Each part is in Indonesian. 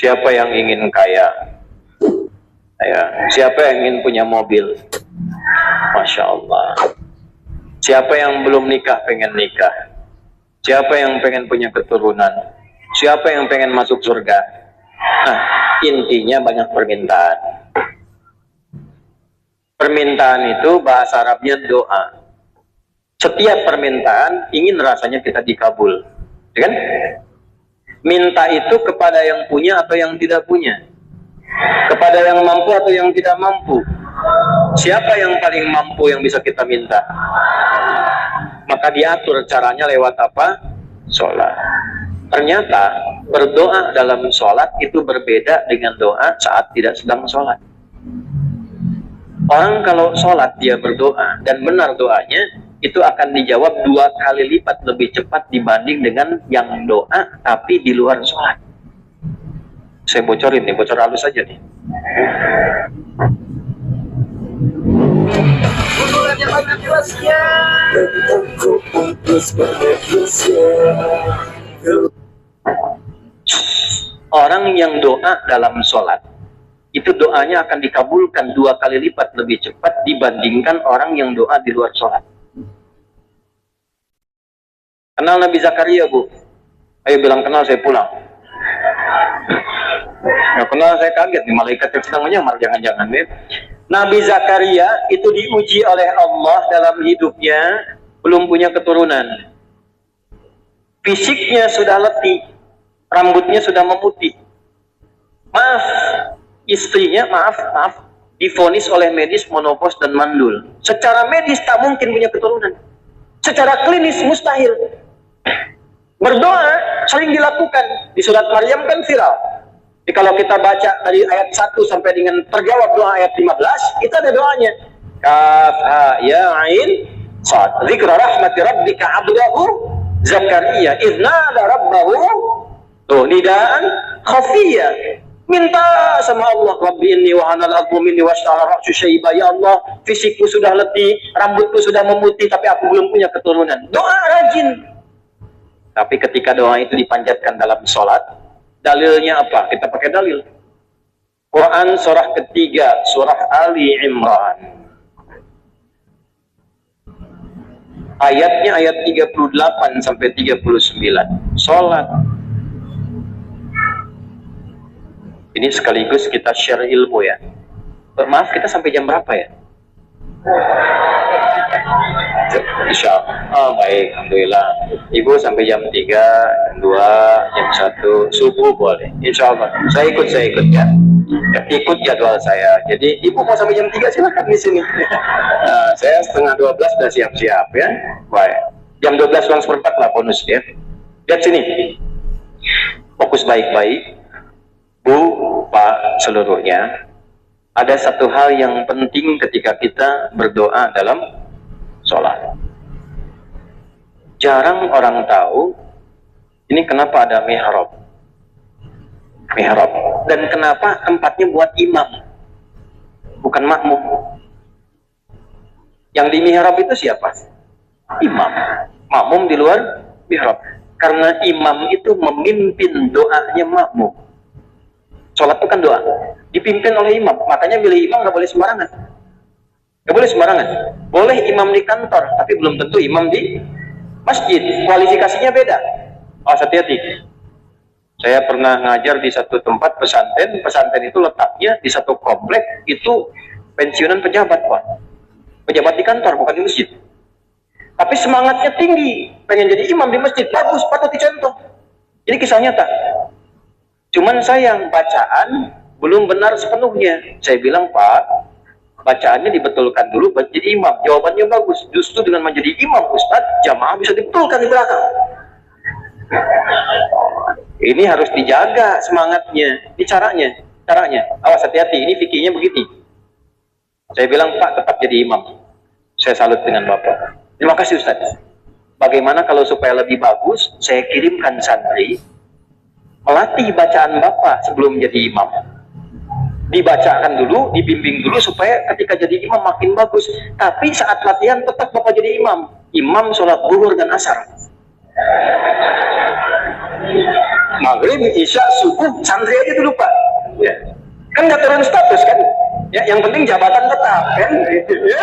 Siapa yang ingin kaya? Siapa yang ingin punya mobil? Masya Allah. Siapa yang belum nikah pengen nikah? Siapa yang pengen punya keturunan? Siapa yang pengen masuk surga? Nah, intinya banyak permintaan. Permintaan itu bahasa Arabnya doa. Setiap permintaan ingin rasanya kita dikabul, kan? Minta itu kepada yang punya atau yang tidak punya, kepada yang mampu atau yang tidak mampu. Siapa yang paling mampu yang bisa kita minta? Maka diatur caranya lewat apa? Sholat. Ternyata berdoa dalam sholat itu berbeda dengan doa saat tidak sedang sholat. Orang kalau sholat dia berdoa dan benar doanya, itu akan dijawab 2 kali lipat lebih cepat dibanding dengan yang doa tapi di luar sholat. Saya bocorin nih, bocor halus aja nih. Orang yang doa dalam sholat itu doanya akan dikabulkan 2 kali lipat lebih cepat dibandingkan orang yang doa di luar sholat. Kenal Nabi Zakaria, Bu? Ayo bilang kenal, saya pulang. Ya, kenal, saya kaget nih, malaikat yang sedang menyamar, jangan-jangan nih. Nabi Zakaria itu diuji oleh Allah dalam hidupnya, belum punya keturunan. Fisiknya sudah letih, rambutnya sudah memutih. Maaf, istrinya, divonis oleh medis menopause dan mandul. Secara medis tak mungkin punya keturunan. Secara klinis mustahil. Berdoa sering dilakukan. Di surat Maryam kan viral. Jadi kalau kita baca dari ayat 1 sampai dengan terjawab doa ayat 15, itu ada doanya. Kaf ha ya ain sad. Dzikra rahmati rabbika 'abdahu Zakaria idz nada rabbahu nidaan khafiyya. Minta sama Allah, Rabbi inni wa hanal 'azmu minni washta'ala ra'su syaiba. Ya Allah, fisikku sudah letih, rambutku sudah memutih, tapi aku belum punya keturunan. Doa rajin. Tapi ketika doa itu dipanjatkan dalam sholat, dalilnya apa? Kita pakai dalil. Quran surah ketiga, surah Ali Imran. Ayatnya ayat 38 sampai 39. Sholat. Ini sekaligus kita share ilmu ya. Maaf, kita sampai jam berapa ya? Insya Allah. Oh, baik, alhamdulillah. Ibu sampai jam 3, jam 2, jam 1 subuh boleh. Insya Allah. Saya ikut ya. Ikut jadwal saya. Jadi ibu mau sampai jam 3 silakan di sini. Saya setengah 12 sudah siap-siap ya. Baik. Jam 12 kurang seperempat lah bonus ya. Lihat sini. Fokus baik-baik. Bu, Pak, seluruhnya. Ada satu hal yang penting ketika kita berdoa dalam sholat. Jarang orang tahu ini kenapa ada mihrab. Dan kenapa tempatnya buat imam, bukan makmum. Yang di mihrab itu siapa? Imam. Makmum di luar mihrab. Karena imam itu memimpin doanya makmum. Sholat itu kan doa, dipimpin oleh imam. Makanya milih imam nggak boleh sembarangan. Nggak boleh sembarangan. Boleh imam di kantor, tapi belum tentu imam di masjid. Kualifikasinya beda. Oh, hati-hati. Saya pernah ngajar di satu tempat pesantren. Pesantren itu letaknya di satu komplek. Itu pensiunan pejabat, Pak. Pejabat di kantor, bukan di masjid. Tapi semangatnya tinggi, pengen jadi imam di masjid. Bagus, patut dicontoh. Ini kisah nyata. Cuman sayang, bacaan belum benar sepenuhnya. Saya bilang, Pak, bacaannya dibetulkan dulu buat jadi imam. Jawabannya bagus. Justru dengan menjadi imam, Ustadz, jamaah bisa dibetulkan di belakang. Ini harus dijaga semangatnya. Ini caranya. Awas, hati-hati. Ini fikihnya begitu. Saya bilang, Pak, tetap jadi imam. Saya salut dengan Bapak. Terima kasih, Ustadz. Bagaimana kalau supaya lebih bagus, saya kirimkan santri melatih bacaan Bapak sebelum jadi imam. Dibacakan dulu, dibimbing dulu supaya ketika jadi imam makin bagus. Tapi saat latihan tetap Bapak jadi imam. Imam sholat zuhur dan asar. maghrib, isya, subuh, santri aja dulu Pak. Ya. Kan nggak turun status kan? Ya, yang penting jabatan tetap kan? Ya.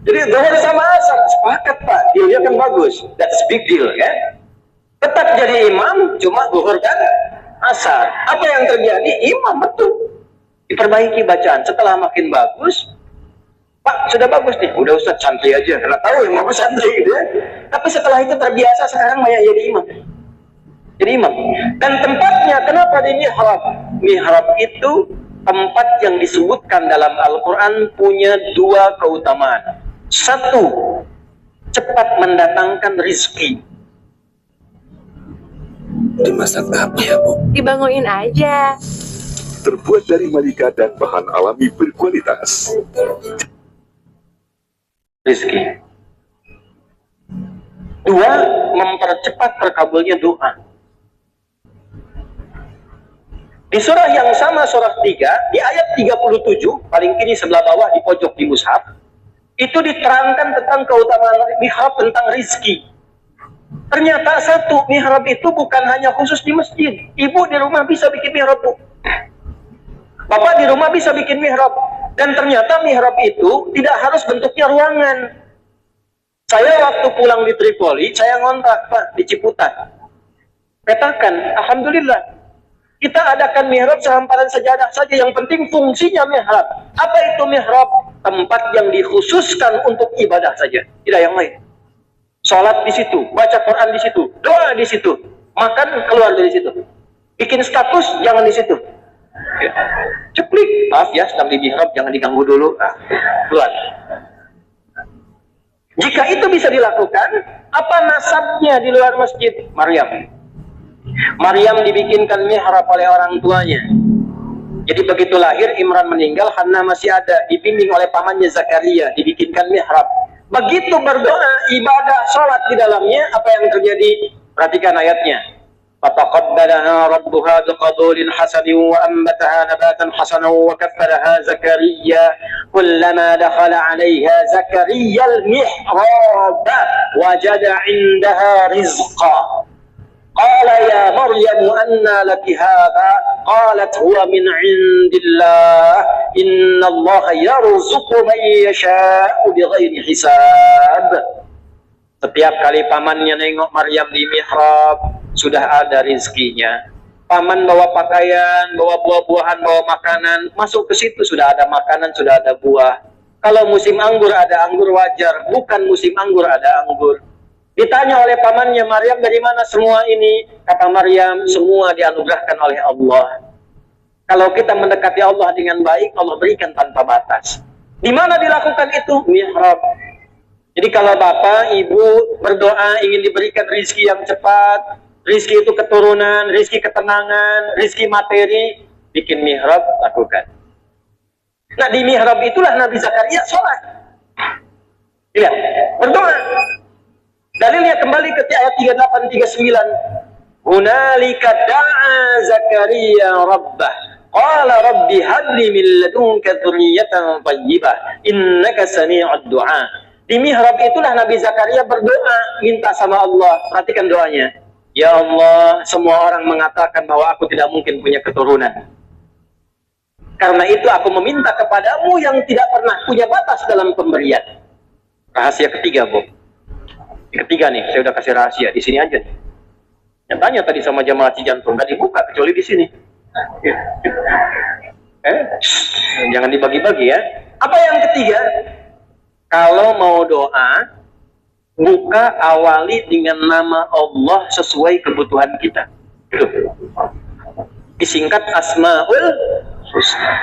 Jadi zuhur sama asar sepakat Pak, dealnya kan bagus. That's big deal kan? Tetap jadi imam, cuma zuhur kan asar. Apa yang terjadi? Imam betul. Diperbaiki bacaan. Setelah makin bagus, Pak sudah bagus nih, udah Ustaz santri aja. Karena tahu yang mau santri gitu ya. Tapi setelah itu terbiasa sekarang banyak jadi imam. Jadi imam. Dan tempatnya kenapa di mihrab? Mihrab itu tempat yang disebutkan dalam Al-Quran punya dua keutamaan. Satu, cepat mendatangkan rizki. Dimasak apa ya Bu? Dibangunin aja. Terbuat dari malika dan bahan alami berkualitas. Rizki. Dua, mempercepat terkabulnya doa. Di surah yang sama, surah 3, di ayat 37, paling kiri sebelah bawah di pojok di mushaf, itu diterangkan tentang keutamaan mihrab, tentang rizki. Ternyata satu, mihrab itu bukan hanya khusus di masjid. Ibu di rumah bisa bikin mihrab, Bu. Bapak di rumah bisa bikin mihrab. Dan ternyata mihrab itu tidak harus bentuknya ruangan. Saya waktu pulang di Tripoli, saya ngontrak Pak di Ciputat. Petakan, alhamdulillah. Kita adakan mihrab sehamparan sajadah saja. Yang penting fungsinya mihrab. Apa itu mihrab? Tempat yang dikhususkan untuk ibadah saja. Tidak yang lain. Sholat di situ, baca Quran di situ, doa di situ, makan keluar dari situ. Bikin status jangan di situ. Ya. Ceplik, maaf ya sedang di mihrab, jangan diganggu dulu. Keluar. Jika itu bisa dilakukan, apa nasabnya di luar masjid? Maryam dibikinkan mihrab oleh orang tuanya. Jadi begitu lahir, Imran meninggal, Hannah masih ada, dibimbing oleh pamannya Zakaria, dibikinkan mihrab. Begitu berdoa, ibadah, sholat di dalamnya, apa yang terjadi? Perhatikan ayatnya. فَتَقَبَّلَهَا رَبُّهَا بِقَبُولٍ حَسَنٍ وَأَنبَتَهَا نَبَاتًا حَسَنًا وَكَفَّلَهَا زَكَرِيَّا كُلَّمَا دَخَلَ عَلَيْهَا زَكَرِيَّا الْمِحْرَابَ وَجَدَ عِندَهَا رِزْقًا قال يا مريم أنى لك هذا قالت هو من عند الله إن الله يرزق من يشاء بغير حساب. Setiap kali pamannya nengok Maryam di mihrab, sudah ada rizkinya. Paman bawa pakaian, bawa buah-buahan, bawa makanan, masuk ke situ sudah ada makanan, sudah ada buah. Kalau musim anggur ada anggur wajar, bukan musim anggur ada anggur. Ditanya oleh pamannya, Maryam dari mana semua ini? Kata Maryam, semua dianugerahkan oleh Allah. Kalau kita mendekati Allah dengan baik, Allah berikan tanpa batas. Di mana dilakukan itu? Mihrab. Jadi kalau bapak, ibu berdoa ingin diberikan rizki yang cepat, rizki itu keturunan, rizki ketenangan, rizki materi, bikin mihrab, lakukan. Nah di mihrab itulah Nabi Zakaria sholat. Lihat, berdoa. Dalilnya kembali ke ayat 38-39. Hunalika da'a Zakaria rabbah. Qala rabbi habli min ladunka dzurriyyatan thayyibah. Innaka sami'ud du'a. Di mihrab itulah Nabi Zakaria berdoa, minta sama Allah. Perhatikan doanya. Ya Allah, semua orang mengatakan bahwa aku tidak mungkin punya keturunan. Karena itu aku meminta kepadamu yang tidak pernah punya batas dalam pemberian. Rahasia ketiga, Bu. Ketiga nih, saya udah kasih rahasia di sini aja nih. Yang tanya tadi sama jamaah Cijantung, nggak dibuka kecuali di sini. Jangan dibagi-bagi ya. Apa yang ketiga? Kalau mau doa, buka awali dengan nama Allah sesuai kebutuhan kita. Disingkat Asmaul Husna.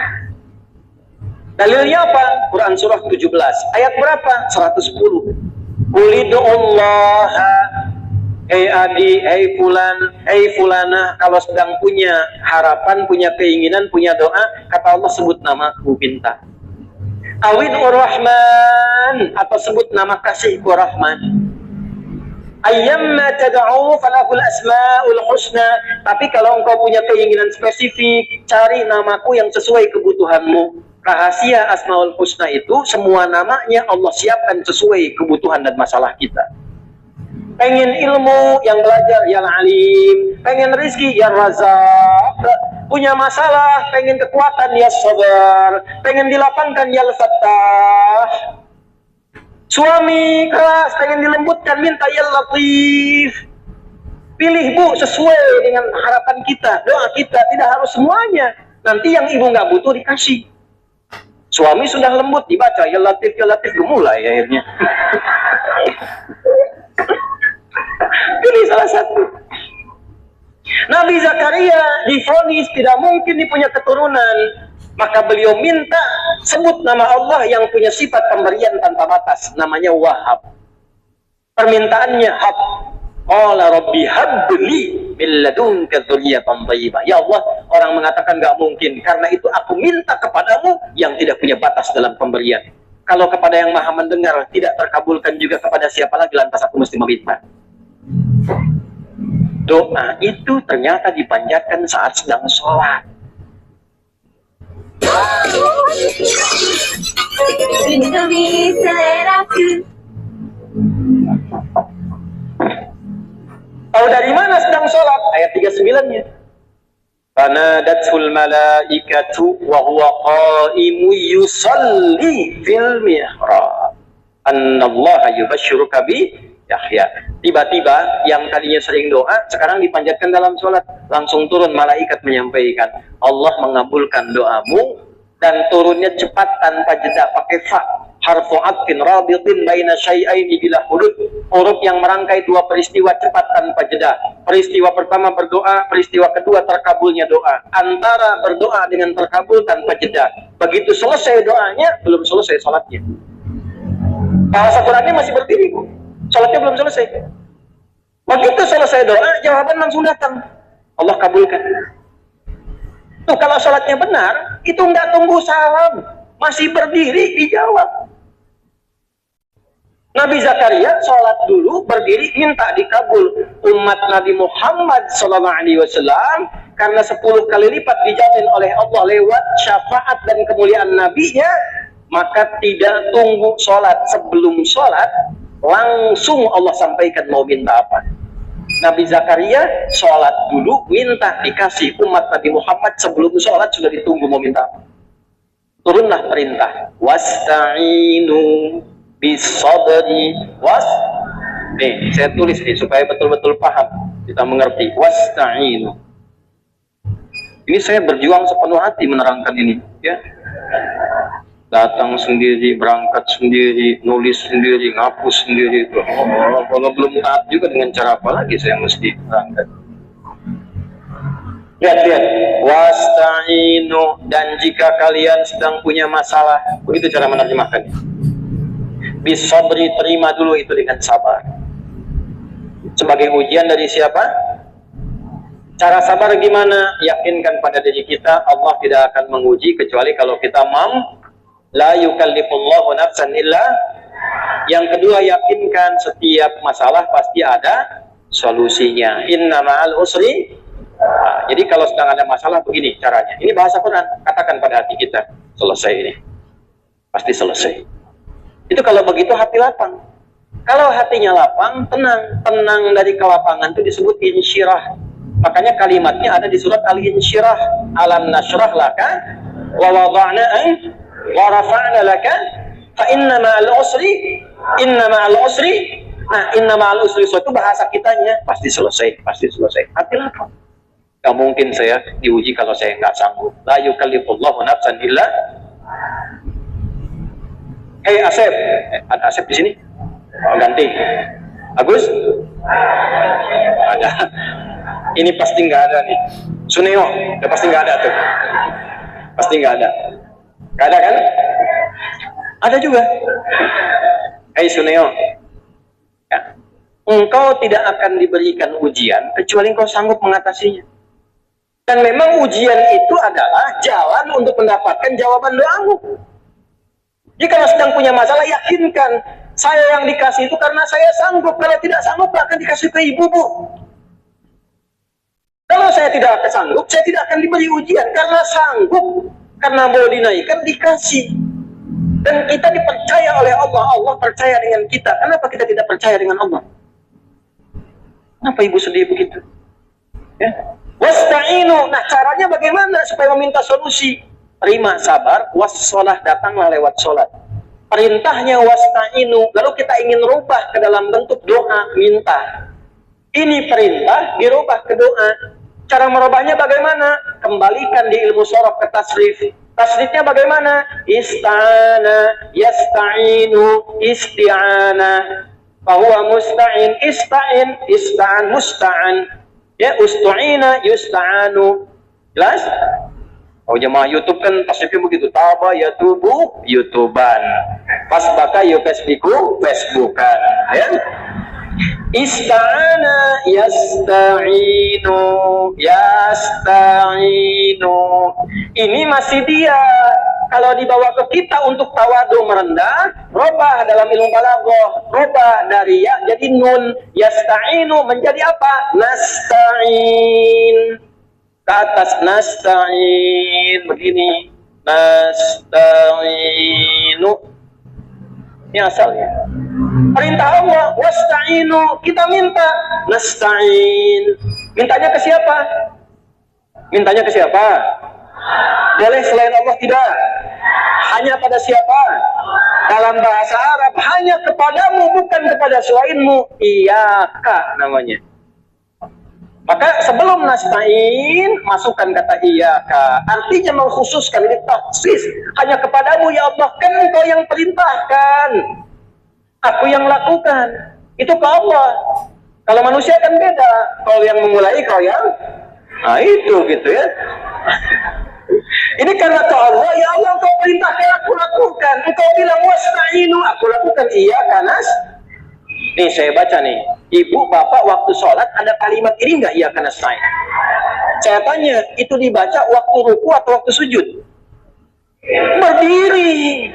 Dalilnya apa? Quran surah 17. Ayat berapa? 110. Ulidu'ullah, hei adi, hei fulan, hei fulanah, kalau sedang punya harapan, punya keinginan, punya doa, kata Allah sebut nama minta. Awid'ur Rahman, atau sebut nama kasihku Rahman. Ayyamma tad'u falahul asma'ul husna. Tapi kalau engkau punya keinginan spesifik, cari namaku yang sesuai kebutuhanmu. Rahasia Asmaul Husna itu semua namanya Allah siapkan sesuai kebutuhan dan masalah kita. Pengen ilmu, yang belajar ya alim. Pengen rezeki ya razak. Punya masalah, pengen kekuatan ya sabar. Pengen dilapangkan ya al-fattah. Suami keras, pengen dilembutkan, minta ya latif. Pilih bu, sesuai dengan harapan kita, doa kita. Tidak harus semuanya. Nanti yang ibu nggak butuh dikasih. Suami sudah lembut, dibaca ya latif, gemulai akhirnya. Pilih salah satu. Nabi Zakaria divonis tidak mungkin punya keturunan, maka beliau minta sebut nama Allah yang punya sifat pemberian tanpa batas, namanya Wahhab. Permintaannya hab. Qala rabbi habli min ladunka dzurriyyatan thayyibah. Ya Allah, orang mengatakan nggak mungkin, karena itu aku minta kepadamu yang tidak punya batas dalam pemberian. Kalau kepada yang maha mendengar tidak terkabulkan, juga kepada siapa lagi lantas aku mesti meminta? Doa itu ternyata dipanjatkan saat sedang sholat. Tahu dari mana sedang sholat? Ayat 39-nya. Fanadatul malaikatu wa huwa qaimu yusalli fil mihrab. Annallaha yubashshiruka bi Yahya. Tiba-tiba yang tadinya sering doa sekarang dipanjatkan dalam sholat. Langsung turun malaikat menyampaikan, Allah mengabulkan doamu, dan turunnya cepat tanpa jeda, pakai fa. Harfu atfin rabitin baina syai'aini bila hudud. Huruf yang merangkai dua peristiwa cepat tanpa jeda. Peristiwa pertama berdoa, peristiwa kedua terkabulnya doa. Antara berdoa dengan terkabul tanpa jeda. Begitu selesai doanya, belum selesai sholatnya. Bahasa Qurannya masih berdiri, Bu. Sholatnya belum selesai. Begitu selesai doa, jawaban langsung datang. Allah kabulkan. Tuh, kalau sholatnya benar, itu nggak tunggu salam. Masih berdiri, dijawab. Nabi Zakaria sholat dulu, berdiri, minta dikabul. Umat Nabi Muhammad SAW, karena 10 kali lipat dijamin oleh Allah lewat syafaat dan kemuliaan Nabi-Nya, maka tidak tunggu sholat. Sebelum sholat, langsung Allah sampaikan mau minta apa. Nabi Zakaria sholat dulu, minta dikasih. Umat Nabi Muhammad sebelum sholat sudah ditunggu mau minta apa. Turunlah perintah, wasta'inu bisabri nih, saya tulis nih supaya betul-betul paham, kita mengerti. Wasta'inu. Ini saya berjuang sepenuh hati menerangkan ini, ya. Datang sendiri, berangkat sendiri, nulis sendiri, ngapus sendiri itu. Kalau belum taat juga, dengan cara apa lagi saya mesti berangkat? Lihat, wasta'inu, dan jika kalian sedang punya masalah, begitu cara menerjemahkannya. Bisabri, terima dulu itu dengan sabar. Sebagai ujian dari siapa? Cara sabar gimana? Yakinkan pada diri kita, Allah tidak akan menguji kecuali kalau kita mampu. La yukallifullahu nafsan illa. Yang kedua, yakinkan setiap masalah pasti ada solusinya. Inna ma'al usri. Nah, jadi kalau sedang ada masalah begini caranya. Ini bahasa Quran. Katakan pada hati kita, selesai ini. Pasti selesai. Itu kalau begitu hati lapang. Kalau hatinya lapang, tenang. Tenang dari kelapangan itu disebut insyirah. Makanya kalimatnya ada di surat Al-Insyirah. Alam nashrah laka wa wada'na wa rafa'na laka fa inna ma'al usri Nah, inna ma'al usri itu bahasa kitanya. Pasti selesai, pasti selesai. Hati lapang. Gak mungkin saya diuji kalau saya nggak sanggup. La yukallifullahu nafsan illa. Hei Asep, ada Asep di sini? Oh, ganti. Agus? Ada. Ini pasti nggak ada nih. Suneo, ya pasti nggak ada tuh. Pasti nggak ada. Nggak ada kan? Ada juga. Hei Suneo. Ya. Engkau tidak akan diberikan ujian kecuali engkau sanggup mengatasinya. Dan memang ujian itu adalah jalan untuk mendapatkan jawaban doamu. Jika kalau sedang punya masalah, yakinkan saya yang dikasih itu karena saya sanggup. Kalau tidak sanggup, akan dikasih ke ibu, Bu. Kalau saya tidak akan sanggup, saya tidak akan diberi ujian karena sanggup. Karena mau dinaikkan, dikasih. Dan kita dipercaya oleh Allah. Allah percaya dengan kita. Kenapa kita tidak percaya dengan Allah? Kenapa ibu sedih begitu? Ya. Wasta'inu. Nah, caranya bagaimana supaya meminta solusi? Terima, sabar, wassalah, datanglah lewat sholat. Perintahnya wasta'inu, lalu kita ingin rubah ke dalam bentuk doa, minta. Ini perintah dirubah ke doa. Cara merubahnya bagaimana? Kembalikan di ilmu sorof ke tasrif. Tasrifnya bagaimana? Ista'ana, yasta'inu, isti'ana. Fahuwa musta'in, ista'in, ista'an, musta'an. Ya, ustu'ina, yusta'anu. Jelas? Oh, jemaah YouTube kan tasrifnya begitu. Taba yatubu, YouTuban. Fasbaka yufasbiku, Facebookan. Ya? Ista'ana yasta'inu, yasta'inu. Ini masih dia. Kalau dibawa ke kita untuk tawadu merendah, robah dalam ilmu balaghah, robah dari ya jadi nun, yasta'inu menjadi apa? Nasta'in. Ke atas nasta'in begini. Nasta'inu. Ini asalnya. Perintah Allah, wasta'inu, kita minta, nasta'in. Mintanya ke siapa? Mintanya ke siapa? Boleh selain Allah? Tidak. Hanya pada siapa? Dalam bahasa Arab, hanya kepadamu, bukan kepada selainmu. Iyaka namanya. Maka sebelum nasta'in, masukkan kata iyaka. Artinya mengkhususkan, ini taksis. Hanya kepadamu ya Allah, kan engkau yang perintahkan. Aku yang lakukan. Itu ke Allah. Kalau manusia kan beda. Kau yang memulai, kau yang... Nah itu gitu ya. Ini karena ke Allah, ya Allah engkau perintahkan, aku lakukan. Engkau bilang wasta'inu, aku lakukan. Iya kanas. Nih saya baca nih. Ibu, bapak waktu sholat ada kalimat ini enggak? Iya kanas nasta'in. Saya tanya, itu dibaca waktu ruku atau waktu sujud? Berdiri.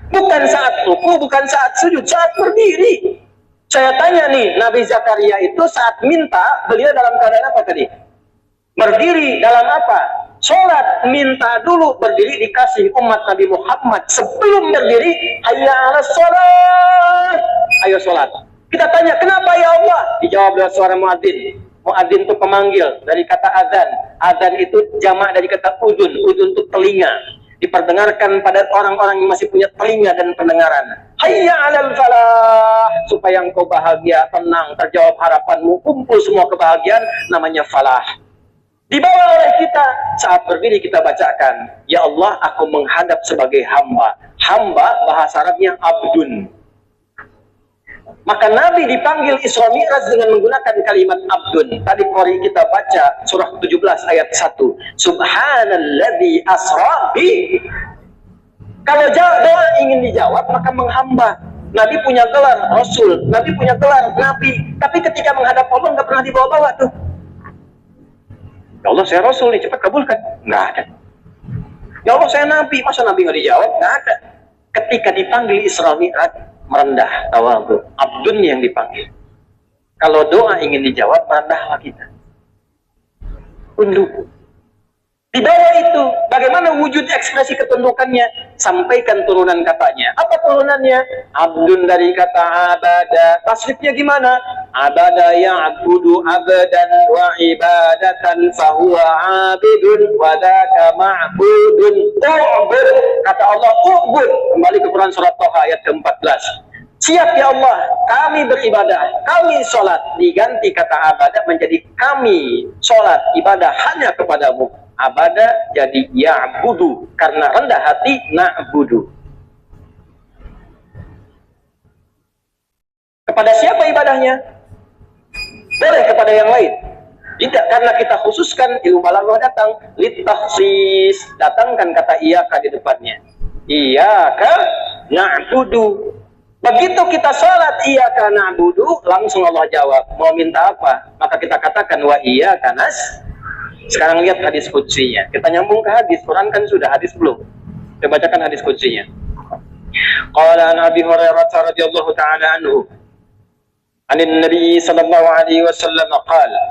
Bukan saat ruku, bukan saat sujud, saat berdiri. Saya tanya nih, Nabi Zakaria itu saat minta, beliau dalam keadaan apa tadi? Berdiri dalam apa? Sholat, minta dulu, berdiri dikasih umat Nabi Muhammad. Sebelum berdiri, hayya ala sholat. Ayo sholat. Kita tanya, kenapa ya Allah? Dijawab dengan suara muadzin. Muadzin itu pemanggil, dari kata adzan. Adzan itu jamak dari kata udun. Udun itu telinga. Diperdengarkan pada orang-orang yang masih punya telinga dan pendengaran. Hayya alal falah, supaya engkau bahagia, tenang, terjawab harapanmu, kumpul semua kebahagiaan, namanya falah. Dibawa oleh kita, saat berdiri kita bacakan, ya Allah, aku menghadap sebagai hamba. Hamba bahasa Arabnya abdun. Maka Nabi dipanggil Isra Mi'raj dengan menggunakan kalimat abdun. Tadi qori kita baca surah 17 ayat 1. Subhanalladzi asra bi. Kalau doa ingin dijawab maka menghamba. Nabi punya gelar Rasul, Nabi punya gelar Nabi. Tapi ketika menghadap Allah nggak pernah dibawa-bawa tuh. Ya Allah saya Rasul nih, cepat kabulkan. Nggak ada. Ya Allah saya Nabi, masa Nabi nggak dijawab? Nggak ada. Ketika dipanggil Isra Mi'raj, merendah, tawadhu, abdun yang dipanggil. Kalau doa ingin dijawab, merendahlah kita. Tunduk. Di bawah itu, bagaimana wujud ekspresi ketundukannya? Sampaikan turunan katanya. Apa turunannya? Abdun dari kata abada. Tasrifnya gimana? Abada ya'budu abadan wa ibadatan fahuwa abidun wa dhaka ma'budun. U'bud. Kata Allah, u'bud. Kembali ke Quran surat Thaha ayat ke-14. Siap ya Allah, kami beribadah, kami sholat. Diganti kata abadah menjadi kami sholat, ibadah hanya kepadamu. Abadah jadi ya'budu, karena rendah hati na'budu. Kepada siapa ibadahnya? Boleh kepada yang lain. Tidak, karena kita khususkan, ilmu balaghah datang litakhsis, datangkan kata iyaka di depannya. Iyaka na'budu. Begitu kita sholat iyaka na'budu, langsung Allah jawab, mau minta apa? Maka kita katakan wa iyaka nas. Sekarang lihat hadis qudsinya. Kita nyambung ke hadis. Quran kan sudah, hadis belum. Kita bacakan hadis qudsinya. Qala Nabi Hurairah radhiyallahu ta'ala anhu. Anin Nabi sallallahu alaihi wasallam qala.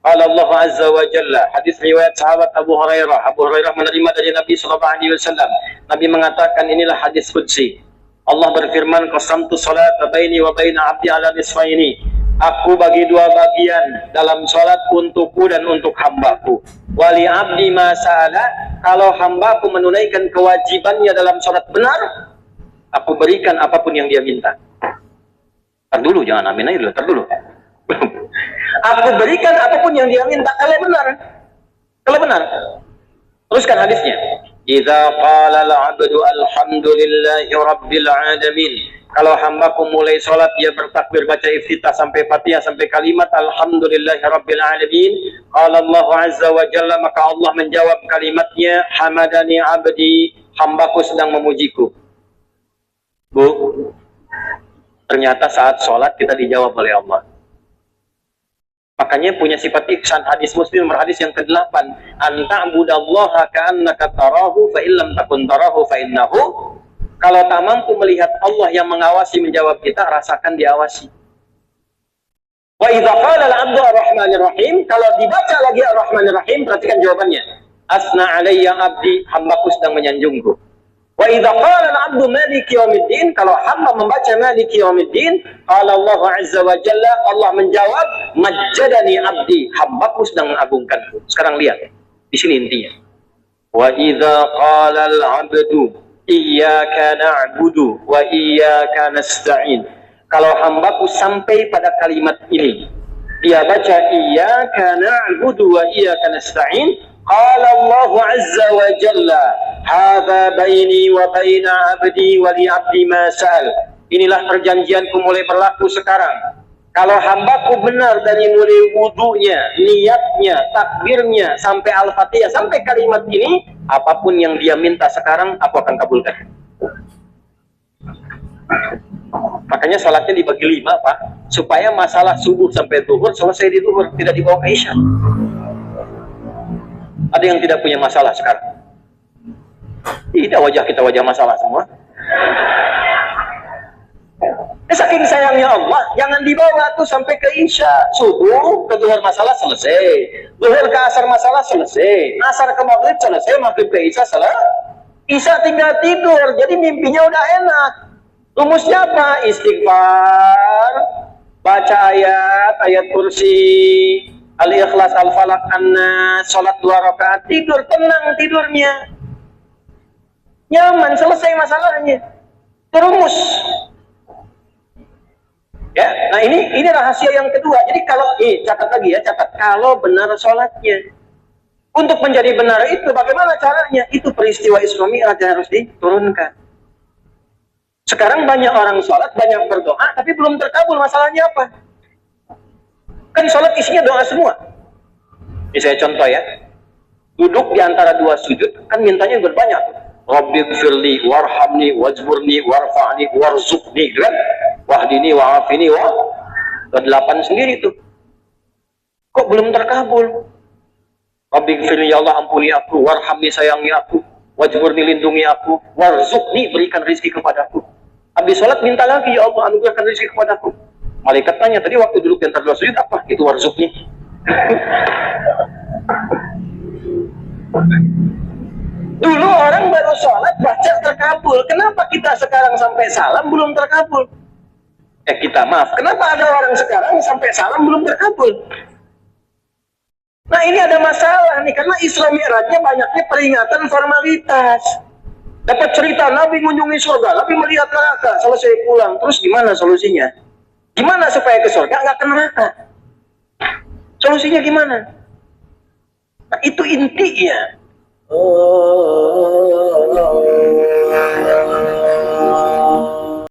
Qala Allah azza wa jalla. Hadis riwayat sahabat Abu Hurairah. Abu Hurairah menerima dari Nabi sallallahu alaihi wasallam. Nabi mengatakan inilah hadis qudsi. Allah berfirman, qasamtu salata baini wa baina 'abdi 'ala nisfaini. Aku bagi dua bagian dalam sholat untukku dan untuk hambaku. Wali abdi masalah, kalau hambaku menunaikan kewajibannya dalam sholat benar, aku berikan apapun yang dia minta. Tar dulu, jangan amin aja dulu, tar dulu. Aku berikan apapun yang dia minta kalau benar. Kalau benar. Teruskan hadisnya. Idza qala al-'abdu alhamdulillahi rabbil alamin. Kalau hambaku mulai sholat, dia bertakbir baca iftitah sampai Fatihah sampai kalimat alhamdulillahi rabbil alamin. Qala Allah azza wa jalla, maka Allah menjawab kalimatnya, hamadani abdi, hambaku sedang memujiku. Bu, ternyata saat sholat kita dijawab oleh Allah. Makanya punya sifat ihsan. Hadis Muslim nomor hadis yang ke-8. Anta abudallaha ka'annaka tarahu fa illam takun tarahu fa innahu. Kalau tak mampu melihat Allah yang mengawasi menjawab kita, rasakan diawasi. Wa idza qala al-'abdu ar-rahmanir rahim, kalau dibaca lagi ar-rahmanir rahim, perhatikan jawabannya. Asna alayya abdi, hambaku sedang menyanjungku. Wa idza qala al-'abdu maliki yaumiddin, kalau hamba membaca maliki yaumiddin, qala Allah azza wa jalla, Allah menjawab majjadani abdi, hambaku sedang mengagungkanku. Sekarang lihat, di sini intinya. Wa idza qala al-'abdu iyyaka na'budu wa iyyaka nasta'in, kalau hambaku sampai pada kalimat ini, dia baca iyyaka na'budu wa iyyaka nasta'in, qala Allah azza wa jalla hadza baini wa baina abdi wa li abdi ma sa'al. Inilah perjanjianku mulai berlaku sekarang. Kalau hambaku benar dari mulai wudunya, niatnya, takbirnya sampai al-fatihah, sampai kalimat ini, apapun yang dia minta sekarang aku akan kabulkan. Makanya sholatnya dibagi 5, Pak, supaya masalah subuh sampai zuhur selesai di zuhur, tidak dibawa ke isya. Ada yang tidak punya masalah sekarang? Tidak, wajah kita wajah masalah semua. Saking sayangnya Allah, jangan dibawa tuh sampai ke isya. Subuh ke zuhur masalah selesai, zuhur ke asar masalah selesai, asar ke maghrib selesai, maghrib ke isya selesai, isya tinggal tidur. Jadi mimpinya udah enak. Rumusnya apa? Istighfar, baca ayat kursi, Al-Ikhlas, Al-Falaq, An-Nas, sholat 2 rakaat, tidur, tenang tidurnya, nyaman, selesai masalahnya. Terumus. Ya, nah ini rahasia yang kedua. Jadi kalau catat lagi ya, catat. Kalau benar sholatnya, untuk menjadi benar itu bagaimana caranya? Itu peristiwa Isra Mi'raj yang harus diturunkan. Sekarang banyak orang sholat, banyak berdoa, tapi belum terkabul. Masalahnya apa? Kan sholat isinya doa semua. Ini saya contoh ya. Duduk di antara 2 sujud, kan mintanya berbanyak. Rabbighfirli warhamni wajburni warfa'ni warzuqni, kan? Wahdini wa'afini wa 8 sendiri tuh. Kok belum terkabul? Rabbighfirli, ya Allah ampuni aku, warhamni sayangi aku, wajburni lindungi aku, warzuqni berikan rezeki kepadaku. Habis sholat minta lagi, ya Allah anugerahkan rezeki kepadaku. Malaikat tanya, tadi waktu duduk di antara 2 sujud apa? Itu warzuqni. Dulu orang baru sholat baca terkabul. Kenapa kita sekarang sampai salam belum terkabul? Kenapa ada orang sekarang sampai salam belum terkabul? Nah ini ada masalah nih, karena Isra Mi'rajnya banyaknya peringatan formalitas. Dapat cerita Nabi mengunjungi surga, Nabi melihat neraka, selesai pulang. Terus gimana solusinya? Gimana supaya ke surga nggak ke neraka? Solusinya gimana? Nah itu intinya.